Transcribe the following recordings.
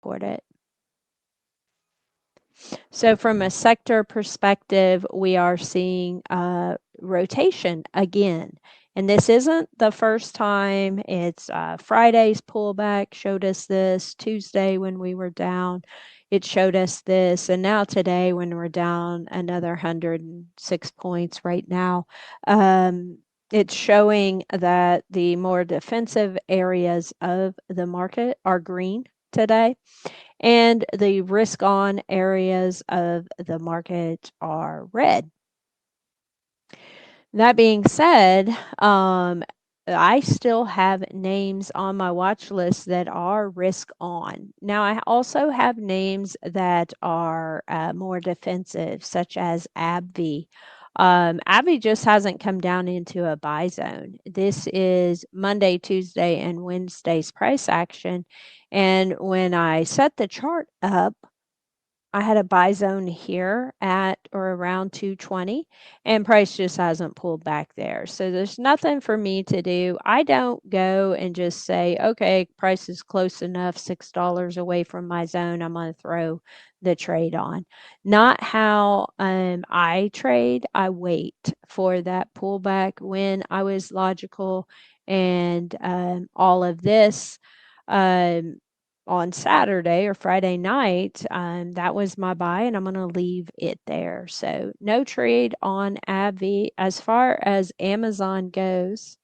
Record it. So from a sector perspective, we are seeing rotation again. And this isn't the first time. It's Friday's pullback showed us this. Tuesday when we were down, it showed us this. And now today when we're down another 106 points right now, it's showing that the more defensive areas of the market are green today, and the risk on areas of the market are red. That being said, I still have names on my watch list that are risk on. Now, I also have names that are more defensive, such as AbbVie. AbbVie just hasn't come down into a buy zone. This is Monday, Tuesday, and Wednesday's price action. And when I set the chart up, I had a buy zone here at or around 220, and price just hasn't pulled back there. So there's nothing for me to do. I don't go and just say, okay, price is close enough, $6 away from my zone, I'm going to throw the trade on. Not how I trade. I wait for that pullback. When I was logical and all of this. Um, on Saturday or Friday night, that was my buy, and I'm going to leave it there. So no trade on AbbVie. As far as Amazon goes,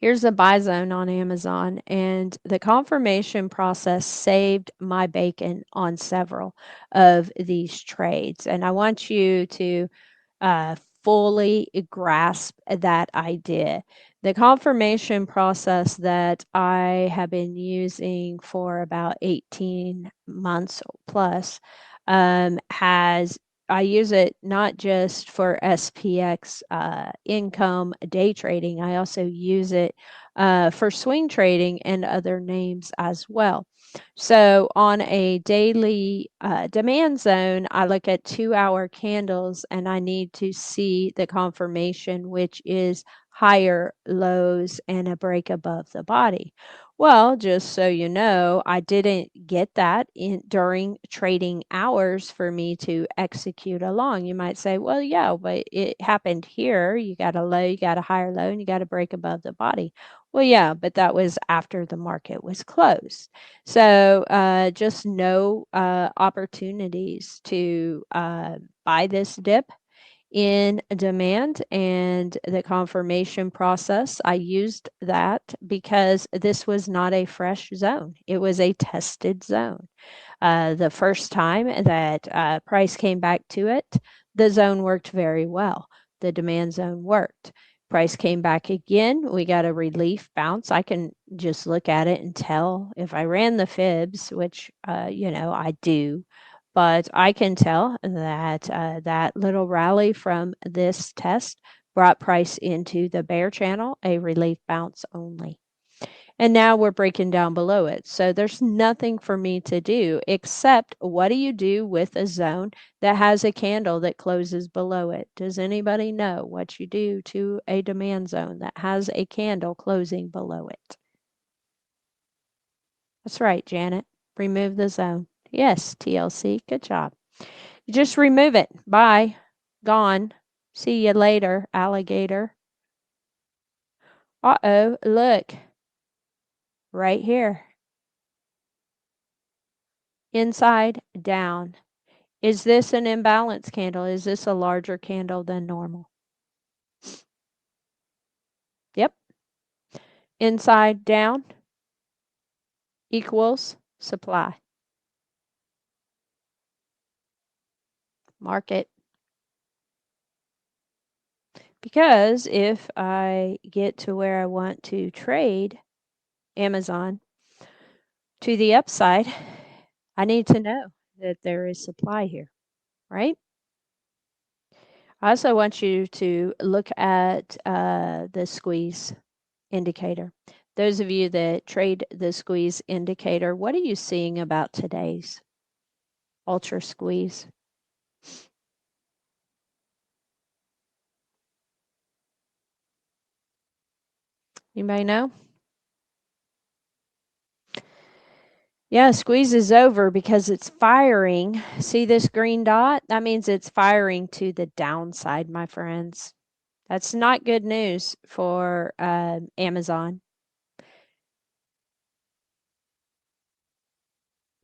here's a buy zone on Amazon, and the confirmation process saved my bacon on several of these trades. And I want you to uh, fully grasp that idea. The confirmation process that I have been using for about 18 months plus has I use it not just for SPX income day trading. I also use it for swing trading and other names as well. So on a daily demand zone, I look at 2-hour candles and I need to see the confirmation, which is higher lows and a break above the body. Well, just so you know, I didn't get that in during trading hours for me to execute along. You might say, well, yeah, but it happened here. You got a low, you got a higher low, and you got a break above the body. Well, yeah, but that was after the market was closed. So just no opportunities to buy this dip in demand, and the confirmation process. I used that because this was not a fresh zone. It was a tested zone. The first time that price came back to it, the zone worked very well. The demand zone worked. Price came back again. We got a relief bounce. I can just look at it and tell if I ran the fibs, which, I do, but I can tell that that little rally from this test brought price into the bear channel, a relief bounce only. And now we're breaking down below it. So there's nothing for me to do except what do you do with a zone that has a candle that closes below it? Does anybody know what you do to a demand zone that has a candle closing below it? That's right, Janet. Remove the zone. Yes, TLC. Good job. You just remove it. Bye. Gone. See you later, alligator. Uh-oh, look. Right here. Inside, down. Is this an imbalance candle? Is this a larger candle than normal? Yep. Inside down equals supply. Mark it. Because if I get to where I want to trade Amazon to the upside, I need to know that there is supply here, right? I also want you to look at the squeeze indicator. Those of you that trade the squeeze indicator, what are you seeing about today's ultra squeeze? Anybody know? Yeah, squeeze is over because it's firing. See this green dot? That means it's firing to the downside, my friends. That's not good news for Amazon.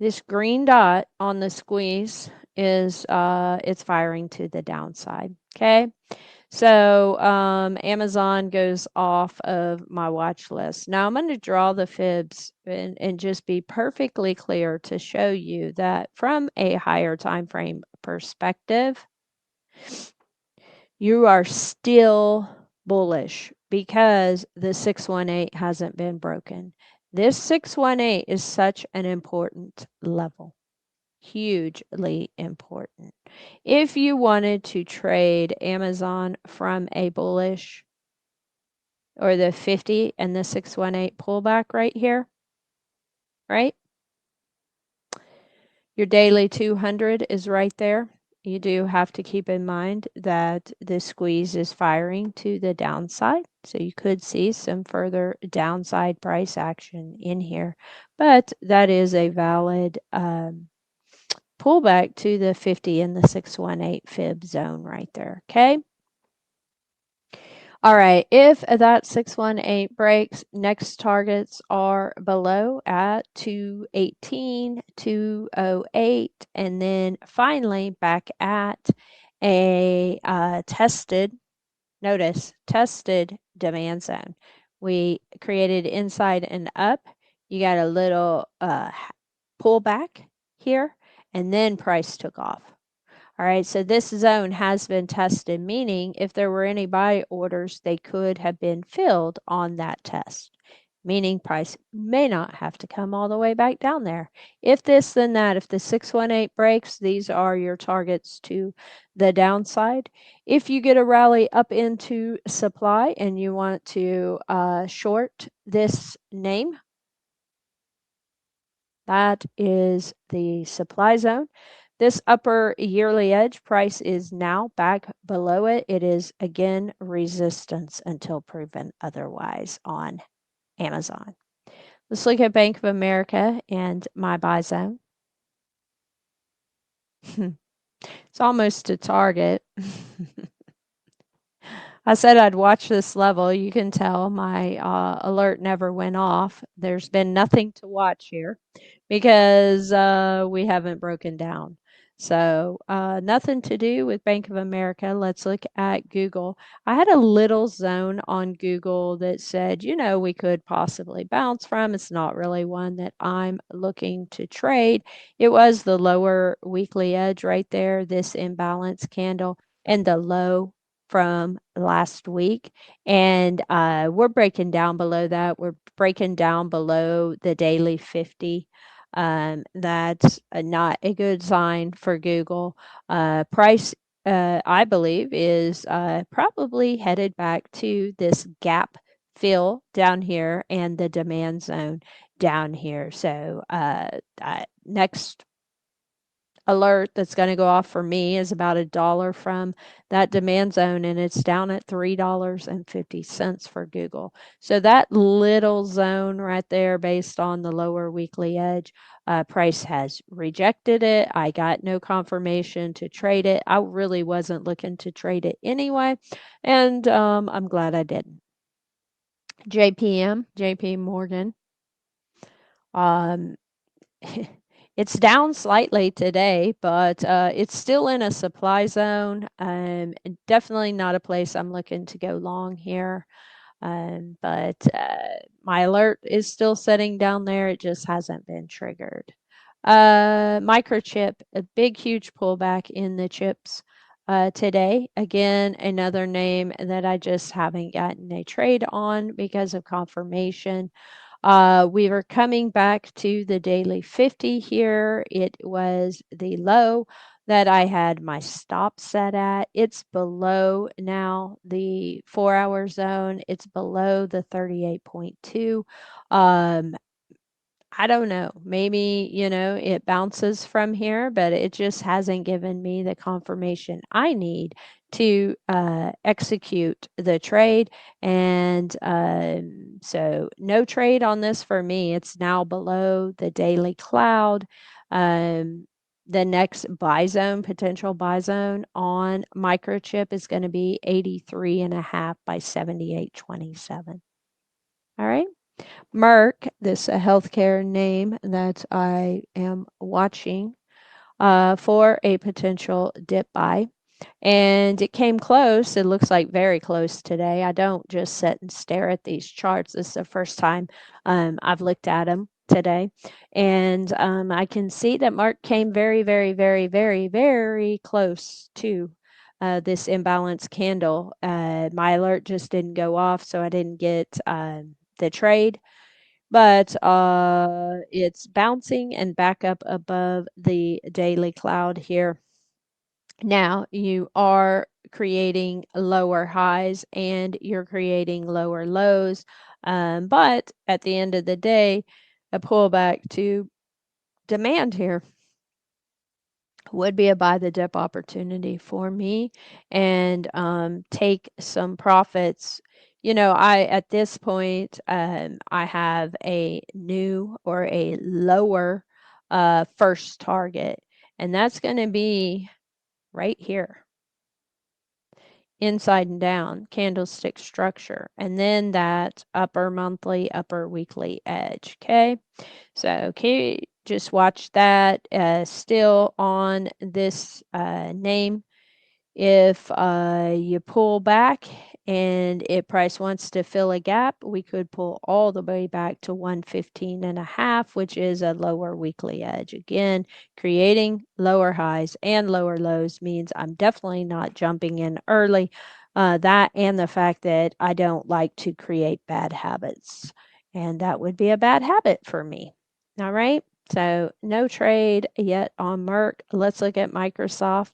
This green dot on the squeeze is it's firing to the downside. Okay. So Amazon goes off of my watch list. Now I'm going to draw the fibs and just be perfectly clear to show you that from a higher time frame perspective, you are still bullish because the 618 hasn't been broken. This 618 is such an important level, hugely important. If you wanted to trade Amazon from a bullish or the 50 and the 618 pullback right here, right? Your daily 200 is right there. You do have to keep in mind that the squeeze is firing to the downside. So you could see some further downside price action in here, but that is a valid pullback to the 50 and the 618 fib zone right there. Okay. All right, if that 618 breaks, next targets are below at 218, 208, and then finally back at a tested, notice, tested demand zone. We created inside and up. You got a little pullback here, and then price took off. All right, so this zone has been tested, meaning if there were any buy orders, they could have been filled on that test, meaning price may not have to come all the way back down there. If this, then that. If the 618 breaks, these are your targets to the downside. If you get a rally up into supply and you want to short this name, that is the supply zone. This upper yearly edge price is now back below it. It is again resistance until proven otherwise on Amazon. Let's look at Bank of America and my buy zone. It's almost to target. I said I'd watch this level. You can tell my alert never went off. There's been nothing to watch here because we haven't broken down. So nothing to do with Bank of America. Let's look at Google. I had a little zone on Google that said, you know, we could possibly bounce from. It's not really one that I'm looking to trade. It was the lower weekly edge right there, this imbalance candle, and the low from last week. And we're breaking down below that. We're breaking down below the daily 50. That's not a good sign for Google. Price, I believe, is probably headed back to this gap fill down here and the demand zone down here. So next alert that's going to go off for me is about $1 from that demand zone, and it's down at $3.50 for Google. So that little zone right there, based on the lower weekly edge, price has rejected it. I got no confirmation to trade it. I really wasn't looking to trade it anyway, and I'm glad I didn't. JP Morgan. Um, It's down slightly today, but it's still in a supply zone. Definitely not a place I'm looking to go long here. But my alert is still sitting down there. It just hasn't been triggered. Microchip, a big, huge pullback in the chips today. Again, another name that I just haven't gotten a trade on because of confirmation. We were coming back to the daily 50 here. It was the low that I had my stop set at. It's below now the 4-hour zone. It's below the 38.2. Um, I don't know. Maybe, it bounces from here, but it just hasn't given me the confirmation I need to execute the trade. And so, no trade on this for me. It's now below the daily cloud. The next buy zone, potential buy zone on microchip is going to be 83.5 by 78.27. All right. Merck, this a healthcare name that I am watching for a potential dip buy. And it came close. It looks like very close today. I don't just sit and stare at these charts. This is the first time I've looked at them today. And I can see that Mark came very, very, very, very, very close to this imbalance candle. My alert just didn't go off, so I didn't get the trade, but it's bouncing and back up above the daily cloud here. Now you are creating lower highs and you're creating lower lows. But at the end of the day, a pullback to demand here would be a buy the dip opportunity for me, and take some profits. I at this point, I have a new or a lower first target, and that's going to be right here, inside and down candlestick structure, and then that upper monthly, upper weekly edge. Okay. So, okay, just watch that. Still on this name. If you pull back and it price wants to fill a gap, we could pull all the way back to 115.5, which is a lower weekly edge. Again, creating lower highs and lower lows means I'm definitely not jumping in early. That and the fact that I don't like to create bad habits, and that would be a bad habit for me. All right. So no trade yet on Merck. Let's look at Microsoft.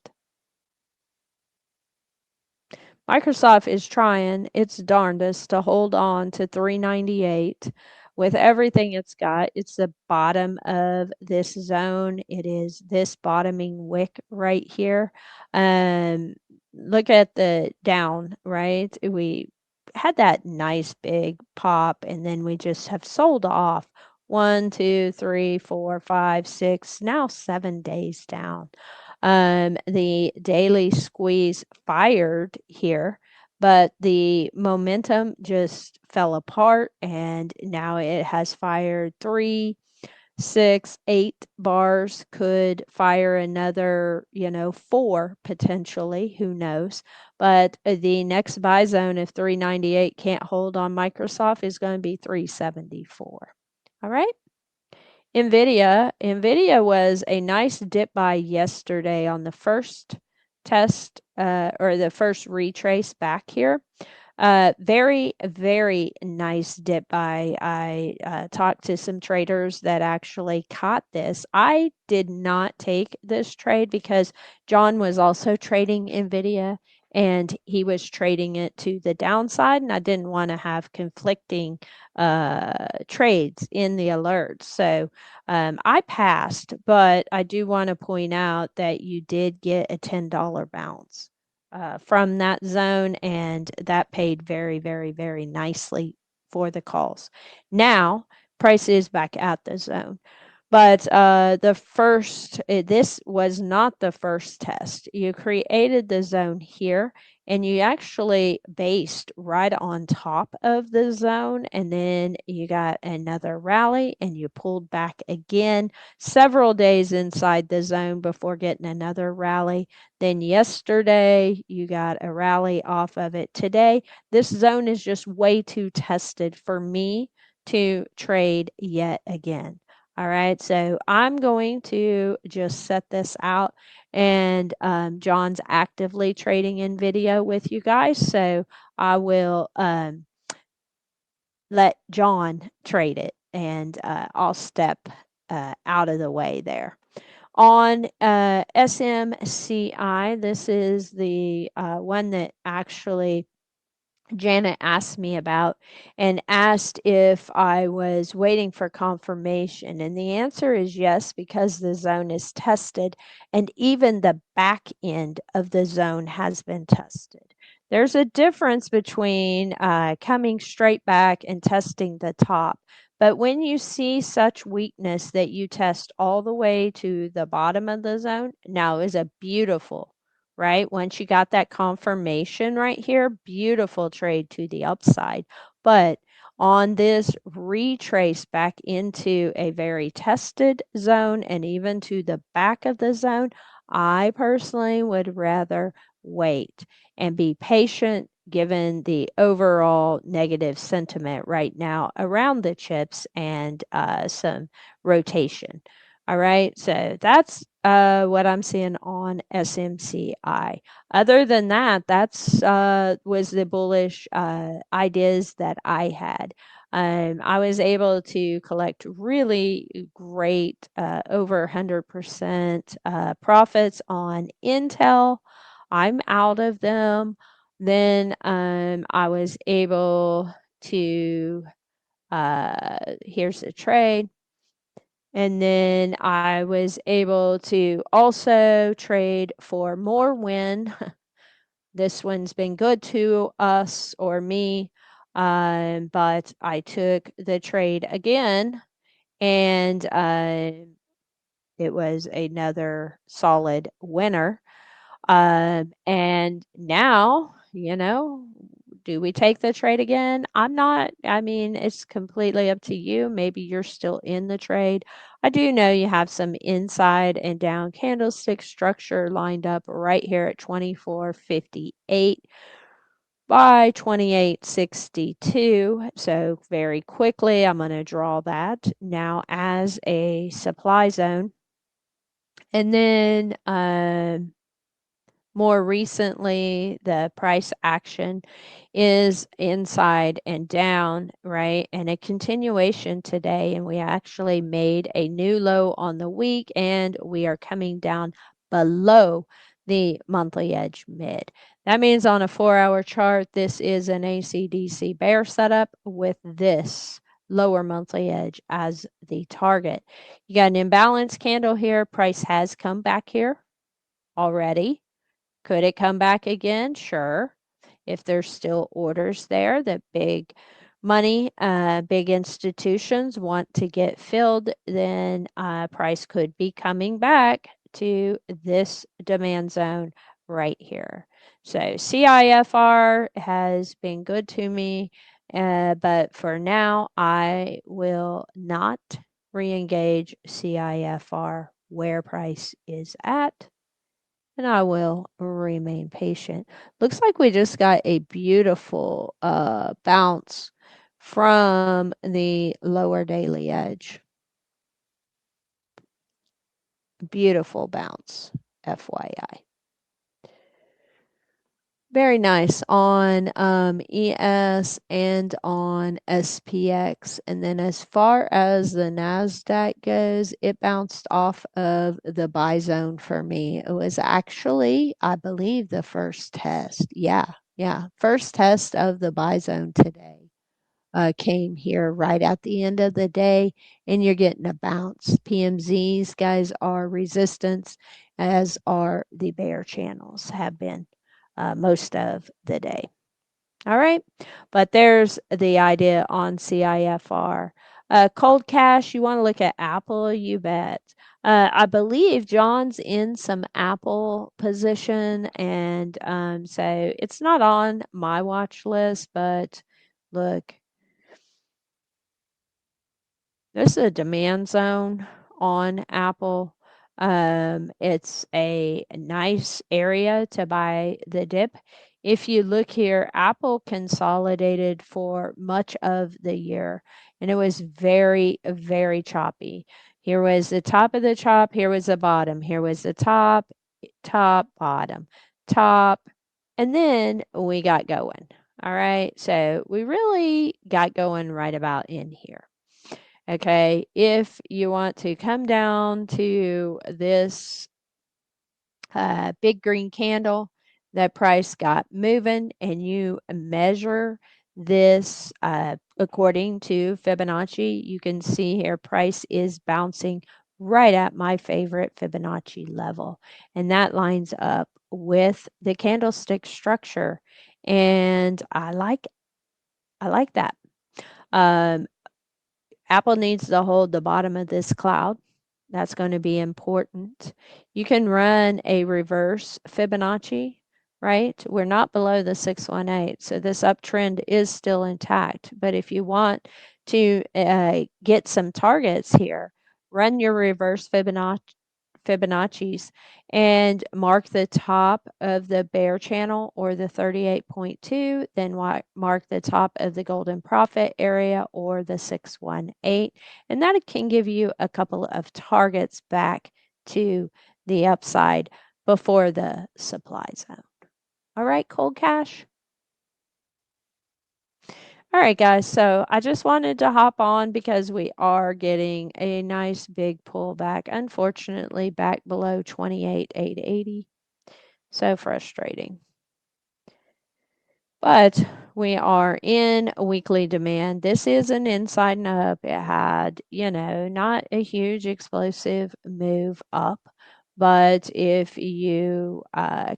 Microsoft is trying its darndest to hold on to 398 with everything it's got. It's the bottom of this zone. It is this bottoming wick right here. Um, Look at the down, right? We had that nice big pop, and then we just have sold off 1, 2, 3, 4, 5, 6, now 7 days down. The daily squeeze fired here, but the momentum just fell apart, and now it has fired 3, 6, 8 bars, could fire another, 4 potentially, who knows. But the next buy zone, if 398 can't hold on Microsoft, is going to be 374. All right. NVIDIA was a nice dip buy yesterday on the first test, or the first retrace back here. Very, very nice dip buy. I talked to some traders that actually caught this. I did not take this trade because John was also trading NVIDIA and he was trading it to the downside, and I didn't want to have conflicting trades in the alerts. So I passed, but I do want to point out that you did get a $10 bounce from that zone, and that paid very, very, very nicely for the calls. Now, price is back at the zone. But this was not the first test. You created the zone here, and you actually based right on top of the zone, and then you got another rally and you pulled back again several days inside the zone before getting another rally. Then yesterday you got a rally off of it. Today, this zone is just way too tested for me to trade yet again. All right, so I'm going to just set this out, and John's actively trading NVIDIA with you guys, so I will let John trade it, and I'll step out of the way there. On SMCI, this is the one that actually Janet asked me about and asked if I was waiting for confirmation. And the answer is yes, because the zone is tested and even the back end of the zone has been tested. There's a difference between coming straight back and testing the top. But when you see such weakness that you test all the way to the bottom of the zone, now is a beautiful, right? Once you got that confirmation right here, beautiful trade to the upside. But on this retrace back into a very tested zone and even to the back of the zone, I personally would rather wait and be patient given the overall negative sentiment right now around the chips and some rotation. All right, so that's what I'm seeing on SMCI. Other than that, that's was the bullish ideas that I had. I was able to collect really great over 100% profits on Intel. I'm out of them. Then I was able to, here's the trade. And then I was able to also trade for more win. This one's been good to us or me, but I took the trade again and it was another solid winner. And now, do we take the trade again? I'm not, I mean, it's completely up to you. Maybe you're still in the trade. I do know you have some inside and down candlestick structure lined up right here at 24.58 by 28.62. So very quickly, I'm going to draw that now as a supply zone. And then, more recently, the price action is inside and down, right? And a continuation today. And we actually made a new low on the week and we are coming down below the monthly edge mid. That means on a 4-hour chart, this is an ACDC bear setup with this lower monthly edge as the target. You got an imbalance candle here. Price has come back here already. Could it come back again? Sure. If there's still orders there that big money, big institutions want to get filled, then price could be coming back to this demand zone right here. So CIFR has been good to me, but for now, I will not re-engage CIFR where price is at, and I will remain patient. Looks like we just got a beautiful bounce from the lower daily edge. Beautiful bounce, FYI. Very nice on ES and on SPX. And then as far as the NASDAQ goes, it bounced off of the buy zone for me. It was actually, I believe, the first test. Yeah. First test of the buy zone today. Came here right at the end of the day, and you're getting a bounce. PMZs, guys, are resistance, as are the bear channels have been most of the day. All right, but there's the idea on CIFR. Cold cash, you want to look at Apple, you bet. I believe John's in some Apple position, and so it's not on my watch list, but look, this is a demand zone on Apple. It's a nice area to buy the dip. If you look here, Apple consolidated for much of the year, and it was very, very choppy. Here was the top of the chop, here was the bottom, here was the top, top, bottom, top, and then we got going. All right, so we really got going right about in here. Okay, if you want to come down to this big green candle, that price got moving and you measure this according to Fibonacci, you can see here price is bouncing right at my favorite Fibonacci level. And that lines up with the candlestick structure. And I like that. Um, Apple needs to hold the bottom of this cloud. That's going to be important. You can run a reverse Fibonacci, right? We're not below the 618, so this uptrend is still intact. But if you want to get some targets here, run your reverse Fibonacci's and mark the top of the bear channel or the 38.2, then mark the top of the golden profit area or the 618, and that can give you a couple of targets back to the upside before the supply zone. All right, cold cash. All right, guys. So I just wanted to hop on because we are getting a nice big pullback. Unfortunately, back below 28,880. So frustrating. But we are in weekly demand. This is an inside and up. It had, not a huge explosive move up. But if you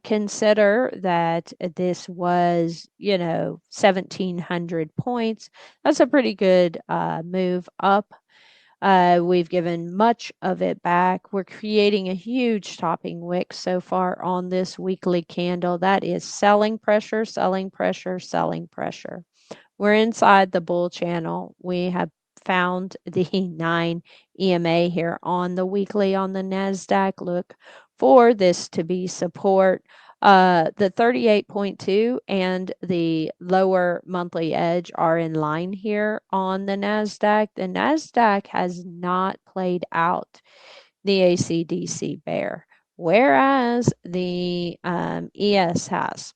consider that this was, 1,700 points, that's a pretty good move up. We've given much of it back. We're creating a huge topping wick so far on this weekly candle. That is selling pressure, selling pressure, selling pressure. We're inside the bull channel. We have found the 9 EMA here on the weekly on the NASDAQ. Look for this to be support. The 38.2 and the lower monthly edge are in line here on the NASDAQ. The NASDAQ has not played out the ACDC bear, whereas the ES has.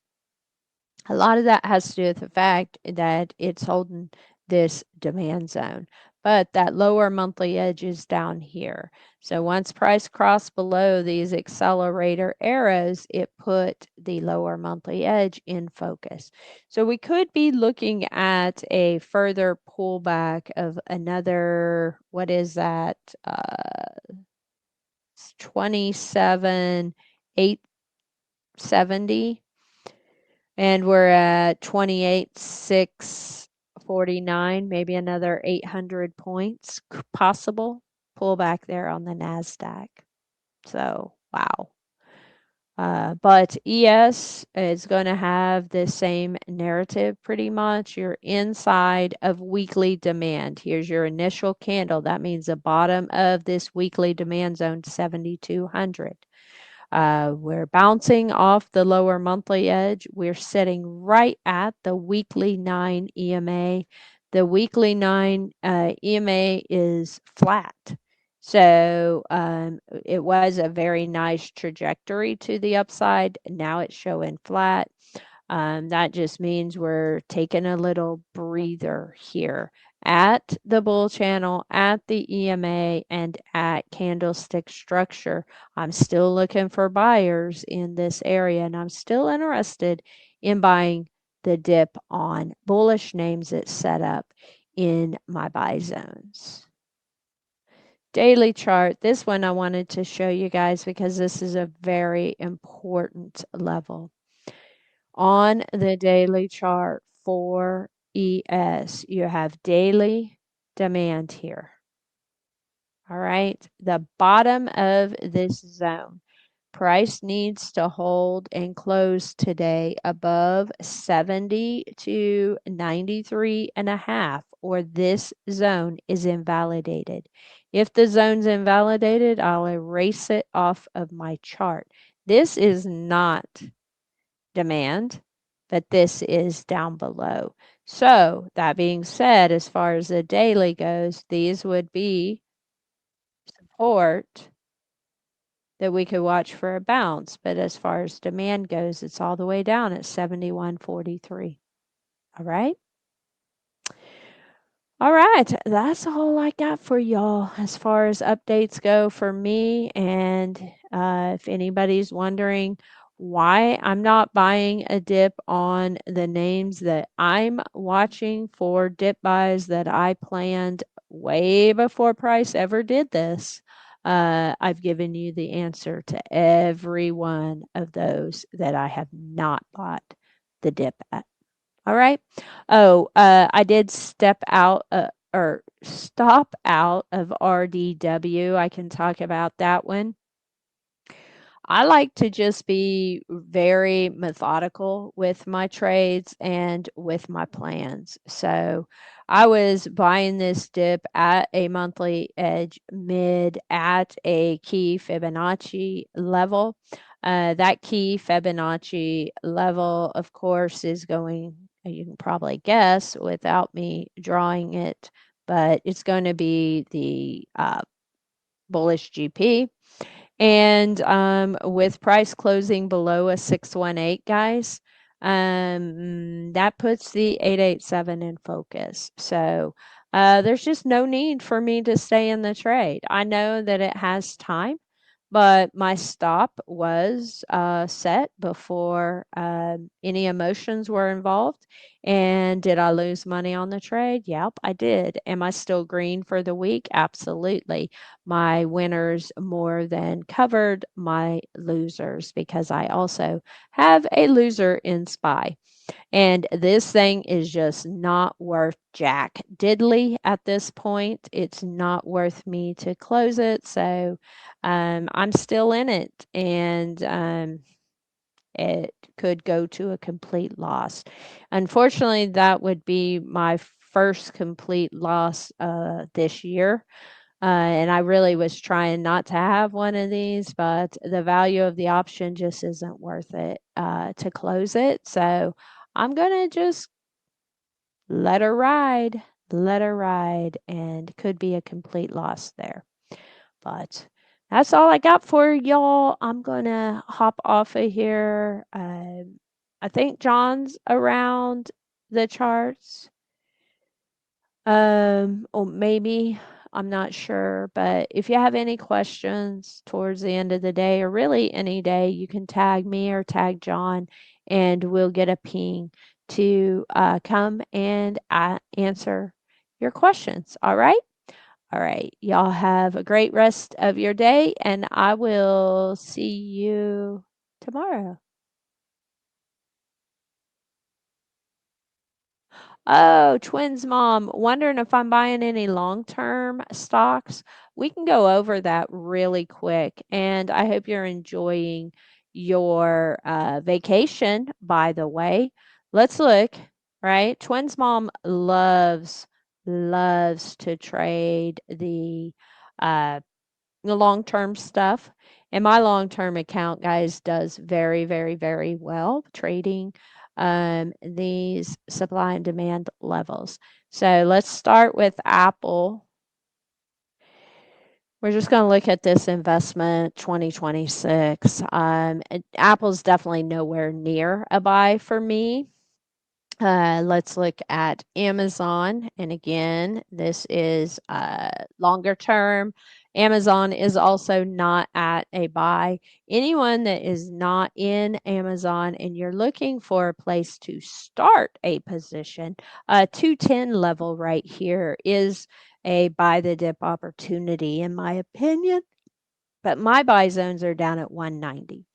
A lot of that has to do with the fact that it's holding this demand zone, but that lower monthly edge is down here. So once price crossed below these accelerator arrows, it put the lower monthly edge in focus. So we could be looking at a further pullback of another, what is that? 27,870. And we're at 28,649, maybe another 800 points possible pullback there on the NASDAQ. So, wow. But ES is going to have the same narrative pretty much. You're inside of weekly demand. Here's your initial candle. That means the bottom of this weekly demand zone, 7,200. We're bouncing off the lower monthly edge. We're sitting right at the weekly 9 EMA. The weekly 9 EMA is flat. So it was a very nice trajectory to the upside. Now it's showing flat. That just means we're taking a little breather here at the bull channel, at the EMA, and at candlestick structure. I'm still looking for buyers in this area, and I'm still interested in buying the dip on bullish names that set up in my buy zones. Daily chart. This one I wanted to show you guys because this is a very important level. On the daily chart for ES, you have daily demand here. All right, the bottom of this zone. Price needs to hold and close today above 70 to 93 and a half, or this zone is invalidated. If the zone's invalidated, I'll erase it off of my chart. This is not demand, but this is down below. So that being said, as far as the daily goes, these would be support that we could watch for a bounce. But as far as demand goes, it's all the way down at 71.43. All right. All right, that's all I got for y'all as far as updates go for me. And if anybody's wondering why I'm not buying a dip on the names that I'm watching for dip buys that I planned way before price ever did this. I've given you the answer to every one of those that I have not bought the dip at. All right. Oh, I did step out or stop out of RDW. I can talk about that one. I like to just be very methodical with my trades and with my plans. So I was buying this dip at a monthly edge mid at a key Fibonacci level. That key Fibonacci level, of course, is going, you can probably guess without me drawing it, but it's going to be the bullish GP. And with price closing below a 618, guys, that puts the 887 in focus. So there's just no need for me to stay in the trade. I know that it has time, but my stop was set before any emotions were involved. And did I lose money on the trade? Yep, I did. Am I still green for the week? Absolutely. My winners more than covered my losers because I also have a loser in SPY. And this thing is just not worth jack diddly at this point. It's not worth me to close it. So I'm still in it. And it could go to a complete loss. Unfortunately, that would be my first complete loss this year. And I really was trying not to have one of these, but the value of the option just isn't worth it to close it. So I'm going to just let her ride, and could be a complete loss there. But that's all I got for y'all. I'm going to hop off of here. I think John's around the charts. Or maybe I'm not sure, but if you have any questions towards the end of the day or really any day, you can tag me or tag John and we'll get a ping to come and answer your questions. All right. All right. Y'all have a great rest of your day and I will see you tomorrow. Oh, twins mom, wondering if I'm buying any long-term stocks. We can go over that really quick. And I hope you're enjoying your vacation, by the way. Let's look, right? Twins mom loves to trade the long-term stuff. And my long-term account, guys, does very, very, very well trading these supply and demand levels. So let's start with Apple. We're just going to look at this investment 2026. Apple's definitely nowhere near a buy for me. Let's look at Amazon. And again, this is longer term. Amazon is also not at a buy. Anyone that is not in Amazon and you're looking for a place to start a position, 210 level right here is a buy the dip opportunity, in my opinion. But my buy zones are down at 190.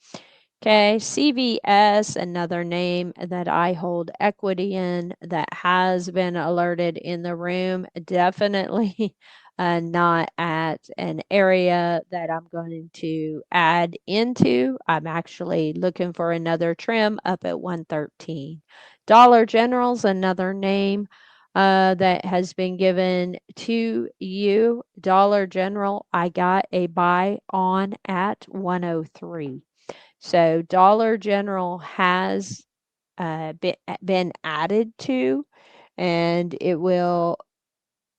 Okay, CVS, another name that I hold equity in that has been alerted in the room, definitely not at an area that I'm going to add into. I'm actually looking for another trim up at 113. Dollar General's another name that has been given to you. Dollar General, I got a buy on at 103. So Dollar General has been added to, and it will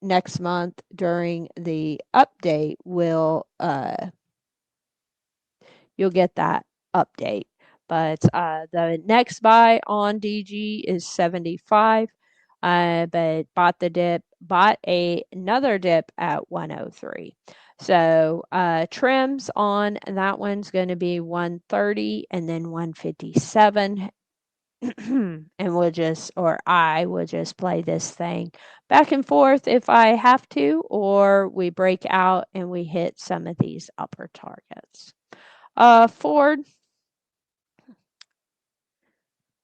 next month during the update will you'll get that update. But the next buy on DG is 75. But bought the dip, bought another dip at 103. So, trims on that one's gonna be 130 and then 157. And I will just play this thing back and forth if I have to, or we break out and we hit some of these upper targets. Ford,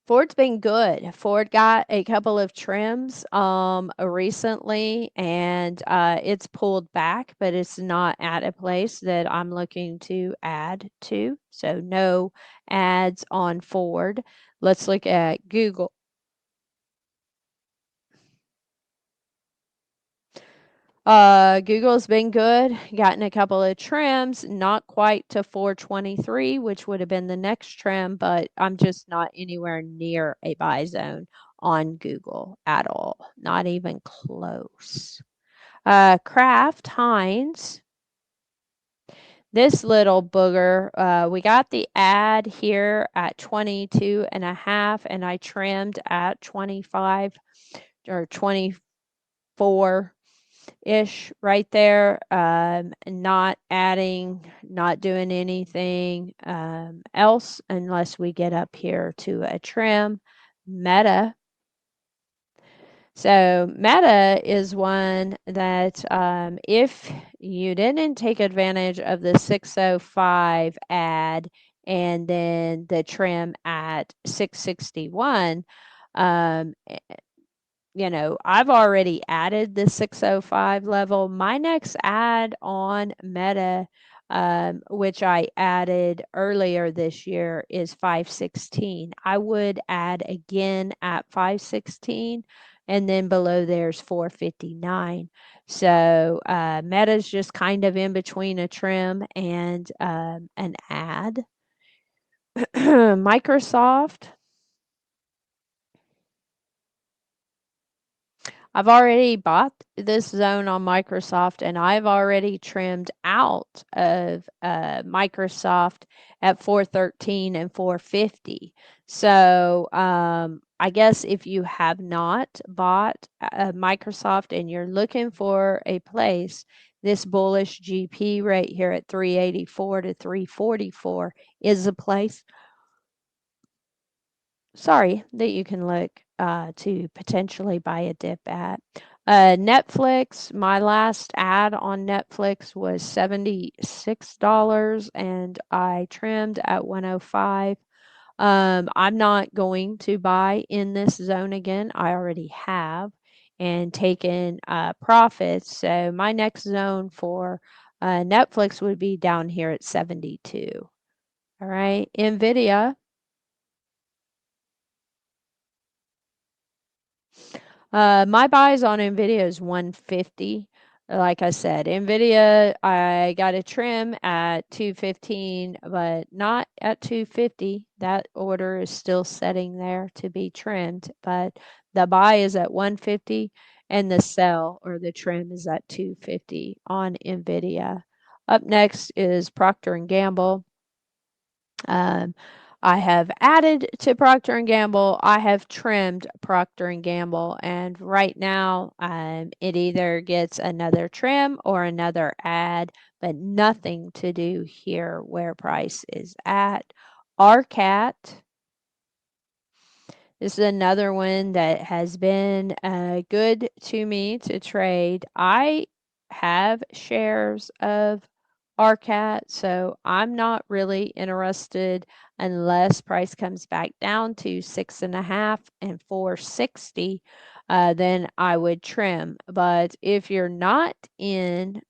Ford's been good. Ford got a couple of trims recently, and it's pulled back, but it's not at a place that I'm looking to add to. So no ads on Ford. Let's look at Google. Google's been good, gotten a couple of trims, not quite to 423, which would have been the next trim, but I'm just not anywhere near a buy zone on Google at all, not even close. Kraft Heinz, this little booger, we got the ad here at 22 and a half, and I trimmed at 25 or 24 ish right there. Not adding, not doing anything else unless we get up here to a trim. Meta. So Meta is one that if you didn't take advantage of the 605 ad and then the trim at 661, um, I've already added the 605 level. My next add on Meta, which I added earlier this year, is 516. I would add again at 516, and then below there's 459. So Meta's just kind of in between a trim and an add. Microsoft. I've already bought this zone on Microsoft, and I've already trimmed out of Microsoft at 413 and 450. So I guess if you have not bought Microsoft and you're looking for a place, this bullish GP right here at 384 to 344 is a place, sorry, that you can look to potentially buy a dip at. Netflix, my last ad on Netflix was $76 and I trimmed at 105. I'm not going to buy in this zone again. I already have and taken profits. So my next zone for Netflix would be down here at 72. All right. NVIDIA. My buys on NVIDIA is 150. Like I said, NVIDIA, I got a trim at 215, but not at 250. That order is still setting there to be trimmed, but the buy is at 150 and the sell or the trim is at 250 on NVIDIA. Up next is Procter and Gamble. Um, I have added to Procter and Gamble. I have trimmed Procter and Gamble, and right now it either gets another trim or another ad, but nothing to do here where price is at. RCAT. This is another one that has been good to me to trade. I have shares of RCAT, so I'm not really interested unless price comes back down to 6.5 and 460. Then I would trim. But if you're not in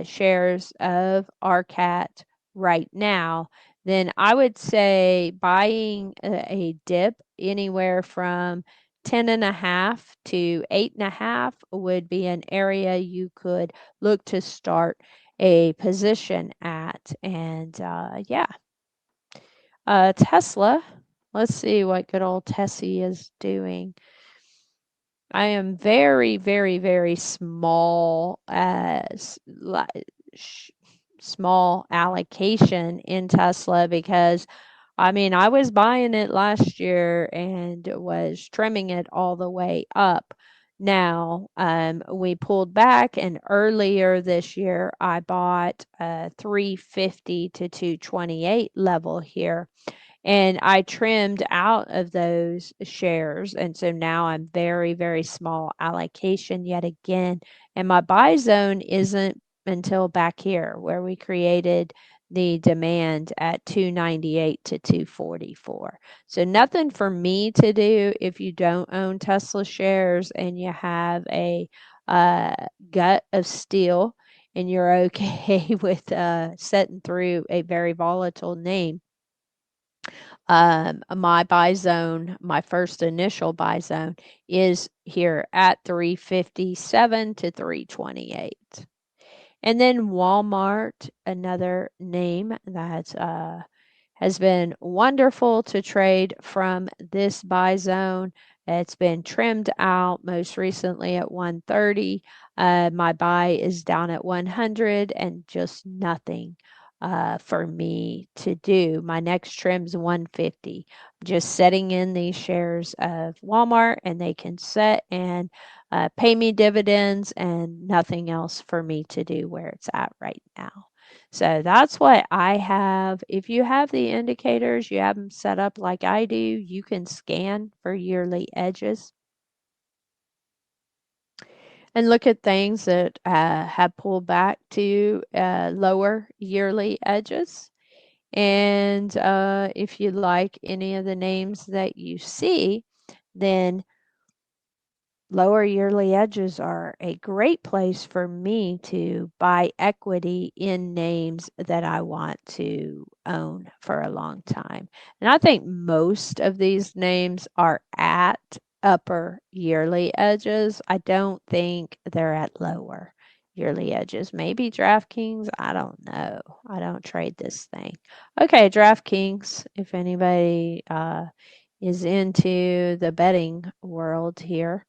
shares of RCAT right now, then I would say buying a dip anywhere from 10.5 to 8.5 would be an area you could look to start a position at. And yeah, Tesla. Let's see what good old Tessie is doing. I am very, very, very small small allocation in Tesla because I mean, I was buying it last year and was trimming it all the way up Now, we pulled back, and earlier this year, I bought a 350 to 228 level here, and I trimmed out of those shares, and so now I'm very, very small allocation yet again, and my buy zone isn't until back here where we created the demand at 298 to 244. So nothing for me to do if you don't own Tesla shares and you have a uh, gut of steel and you're okay with setting through a very volatile name. My buy zone, my first initial buy zone is here at 357 to 328. And then Walmart, another name that has been wonderful to trade from this buy zone. It's been trimmed out most recently at 130. My buy is down at 100 and just nothing for me to do. My next trim's 150. Just setting in these shares of Walmart and they can set and pay me dividends and nothing else for me to do where it's at right now. So that's what I have. If you have the indicators, you have them set up like I do, you can scan for yearly edges and look at things that have pulled back to lower yearly edges. And if you like any of the names that you see, then lower yearly edges are a great place for me to buy equity in names that I want to own for a long time. And I think most of these names are at upper yearly edges. I don't think they're at lower yearly edges. Maybe DraftKings, I don't know. I don't trade this thing. Okay, DraftKings, if anybody is into the betting world here.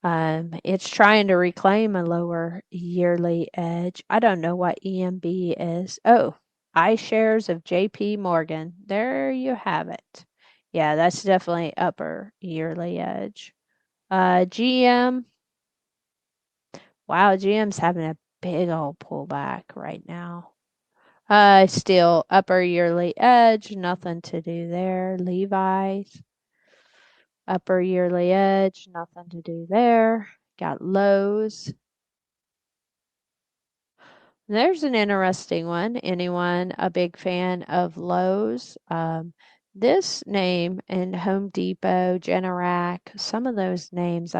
It's trying to reclaim a lower yearly edge. I don't know what EMB is. Oh, iShares of JP Morgan. There you have it. Yeah, that's definitely upper yearly edge. GM. Wow, GM's having a big old pullback right now. Still upper yearly edge. Nothing to do there. Levi's. Upper yearly edge. Nothing to do there. Got Lowe's. There's an interesting one. Anyone a big fan of Lowe's? This name and Home Depot, Generac, some of those names,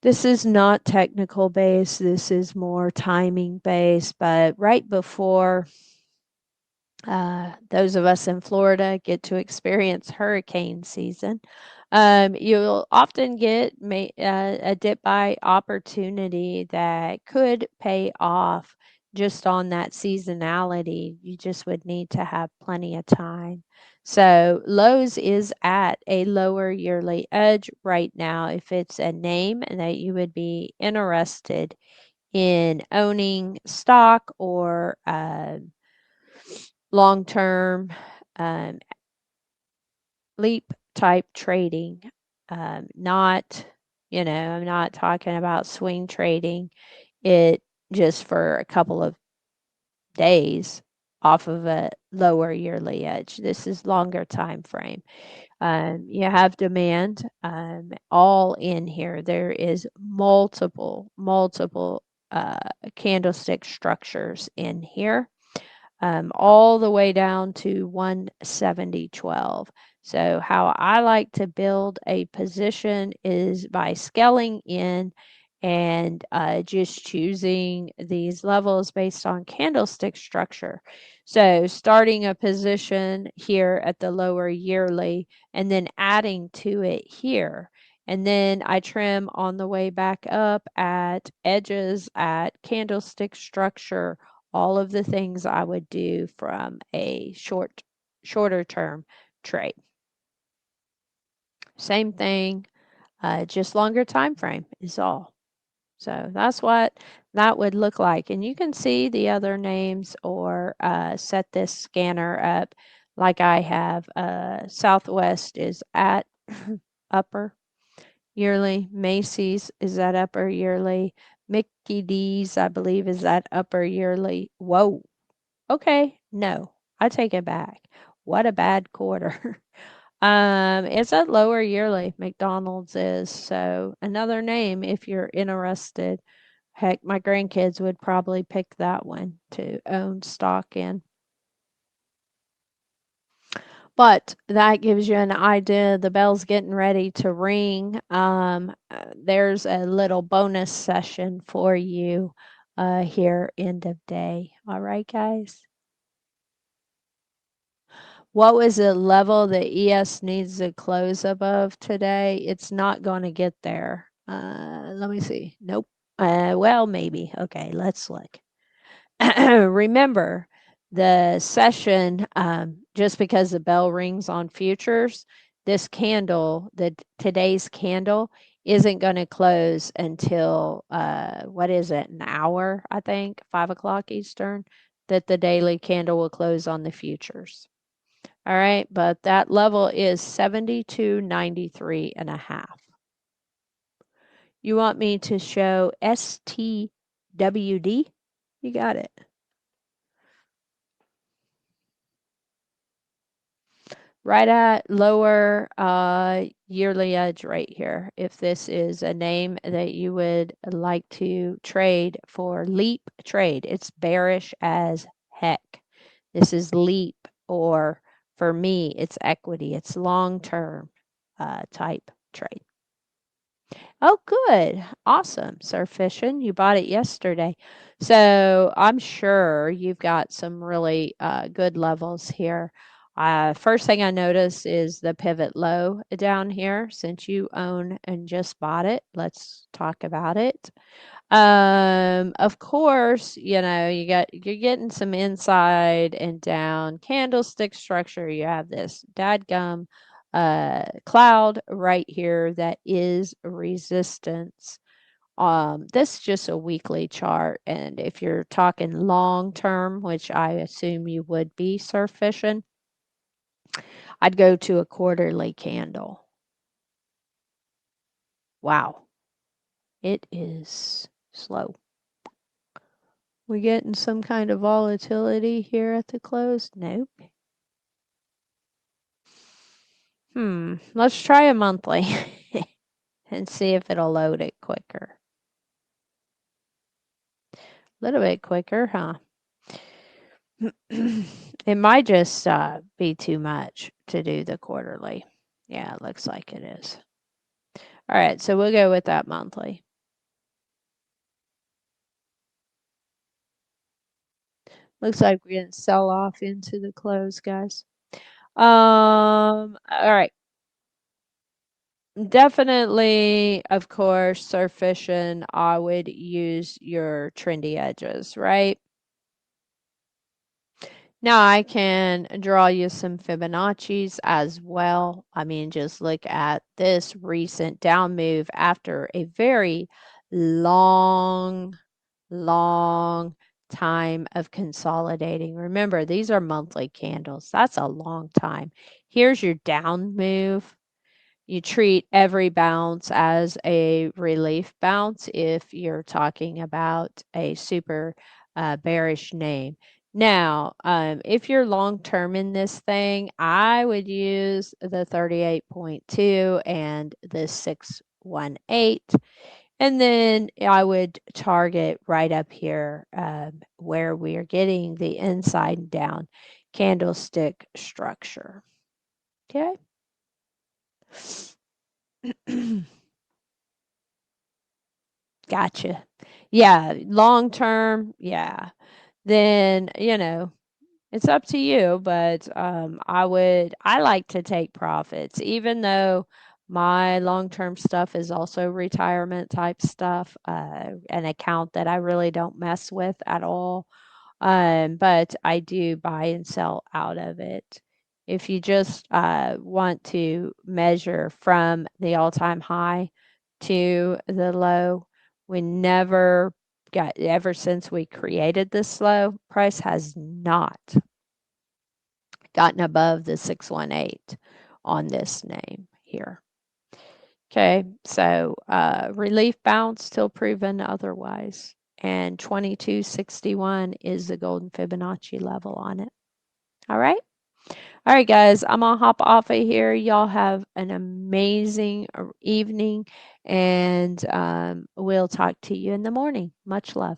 this is not technical based. This is more timing based. But right before those of us in Florida get to experience hurricane season. You'll often get a dip buy opportunity that could pay off just on that seasonality. You just would need to have plenty of time. So Lowe's is at a lower yearly edge right now. If it's a name that you would be interested in owning stock or long term um, leap type trading. Not, I'm not talking about swing trading it just for a couple of days off of a lower yearly edge. This is longer time frame. You have demand all in here. There is multiple candlestick structures in here all the way down to 170.12. So how I like to build a position is by scaling in and just choosing these levels based on candlestick structure. So starting a position here at the lower yearly and then adding to it here. And then I trim on the way back up at edges, at candlestick structure, all of the things I would do from a shorter term trade. Same thing, just longer time frame is all. So that's what that would look like. And you can see the other names or set this scanner up like I have. Southwest is at upper yearly. Macy's is at upper yearly. Mickey D's, I believe, is at upper yearly. Whoa. Okay. No, I take it back. What a bad quarter. It's at lower yearly. McDonald's is. So another name if you're interested. Heck, my grandkids would probably pick that one to own stock in. But that gives you an idea. The bell's getting ready to ring. There's a little bonus session for you here, end of day. All right, guys. What was the level that ES needs to close above today? It's not going to get there. Let me see. Nope. Well, maybe. Okay, let's look. Remember, the session, just because the bell rings on futures, this candle, today's candle, isn't going to close until what is it, an hour, I think, 5 o'clock Eastern, that the daily candle will close on the futures. All right, but that level is 72.93 and a half. You want me to show STWD? You got it. Right at lower yearly edge right here. If this is a name that you would like to trade for leap trade, it's bearish as heck. This is leap, or for me, it's equity. It's long-term type trade. Oh, good. Awesome. Surf fishing. You bought it yesterday. So I'm sure you've got some really good levels here. First thing I notice is the pivot low down here. Since you own and just bought it, let's talk about it. Of course, you're getting some inside and down candlestick structure. You have this dadgum cloud right here that is resistance. This is just a weekly chart, and if you're talking long term, which I assume you would be surf fishing, I'd go to a quarterly candle. Wow, it is slow. We getting some kind of volatility here at the close? Nope. Let's try a monthly and see if it'll load it quicker. A little bit quicker, huh? It might just be too much to do the quarterly. Yeah, it looks like it is. All right, so we'll go with that monthly. Looks like we're going to sell off into the close, guys. All right. Definitely, of course, surf fishing, I would use your trendy edges, right? Now I can draw you some Fibonacci's as well. I mean, just look at this recent down move after a very long, long time of consolidating. Remember, these are monthly candles. That's a long time. Here's your down move. You treat every bounce as a relief bounce if you're talking about a super bearish name. Now, if you're long term in this thing, I would use the 38.2 and the 618. And then I would target right up here where we are getting the inside and down candlestick structure. Okay. Gotcha. Yeah, long term, yeah. Then, it's up to you, but I like to take profits even though my long-term stuff is also retirement type stuff, an account that I really don't mess with at all. But I do buy and sell out of it. If you just want to measure from the all-time high to the low, we never got, ever since we created this low, price has not gotten above the 618 on this name here. Okay, so relief bounce till proven otherwise. And 2261 is the golden Fibonacci level on it. All right. All right, guys, I'm gonna hop off of here. Y'all have an amazing evening, and we'll talk to you in the morning. Much love.